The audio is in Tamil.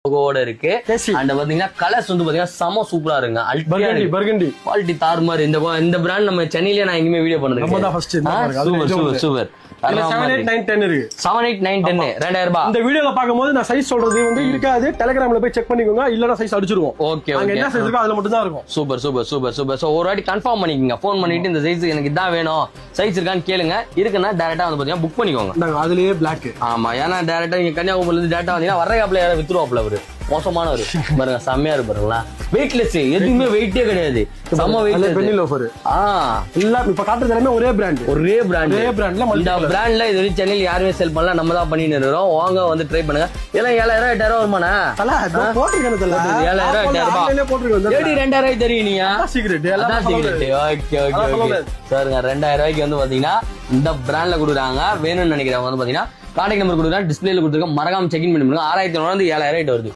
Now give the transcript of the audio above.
லோகோட இருக்கு. அண்ட் பாத்தீங்கன்னா கலர்ஸ் வந்து பாத்தீங்கன்னா செம சூப்பரா இருக்குங்க. பர்கண்டி குவாலிட்டி தாறுமாறு. இந்த பிராண்ட் நம்ம சென்னையிலே நான் எங்கேயுமே வீடியோ பண்ணது. Super super. 7, 8, 9, 10 இருக்கு. 7, 8, 9, 10 2000 ரூபாய். இந்த வீடியோல பாக்கும்போது நான் சைஸ் சொல்றது வந்து இருக்காது. டெலிகிராம்ல போய் செக் பண்ணிக்கோங்க. இல்லனா சைஸ் அடிச்சிருவோம். ஓகே அங்க என்ன சைஸ் இருக்கோ அதுல மட்டும் தான் இருக்கும். Super super super super. So ஒரு வாட்டி கன்ஃபார்ம் பண்ணிக்கங்க. ஃபோன் பண்ணிட்டு இந்த சைஸ் எனக்கு இதான் வேணும், சைஸ் இருக்கான்னு கேளுங்க. இருக்குன்னா டைரக்டா வந்து பாத்தீங்கன்னா புக் பண்ணிக்கோங்க. நாங்க அதுலயே Black. ஆமா, ஏன்னா டைரக்டா நீங்க கன்னியாகுமரில இருந்து டைரக்டா வந்தீங்கன்னா வர கேப்ல யாராவது வித்துருவாப்ல அவரு. மோசமானவரு பாருங்க, செம்மையா இருக்கு பாருங்களா. வெயிட்லெஸ், எதுவுமே வெயிட்டே கிடையாது. செம்ம வெயிட்லெஸ் பென்னி லோஃபர். இல்ல இப்ப காட்டுறது எல்லாமே ஒரே பிராண்ட். ஒரே பிராண்ட்ல இந்த பிராண்ட்ல இது வரைக்கும் சென்னையில யாருமே செல் பண்ணல. நம்ம தான் பண்ணிட்டு இருக்கோம். வாங்க வந்து ட்ரை பண்ணுங்க. இதெல்லாம் 7000 8000 வருமானா? 7000 போட்டுருக்கேன். 2000 தெரியும் நீங்க. சீக்ரெட். Okay okay okay. சாருங்க 2000 ரூபாய்க்கு வந்து பாத்தீங்கன்னா இந்த பிராண்ட்ல கொடுக்குறாங்க. வேணும்னு நினைக்கிறவங்க வந்து பாத்தீங்கன்னா கான்டாக்ட் நம்பர் கொடுக்குறாங்க, டிஸ்பிளேல கொடுத்துருக்கோம். மறக்காம செக் இன் பண்ணி 6500 7000 வருது.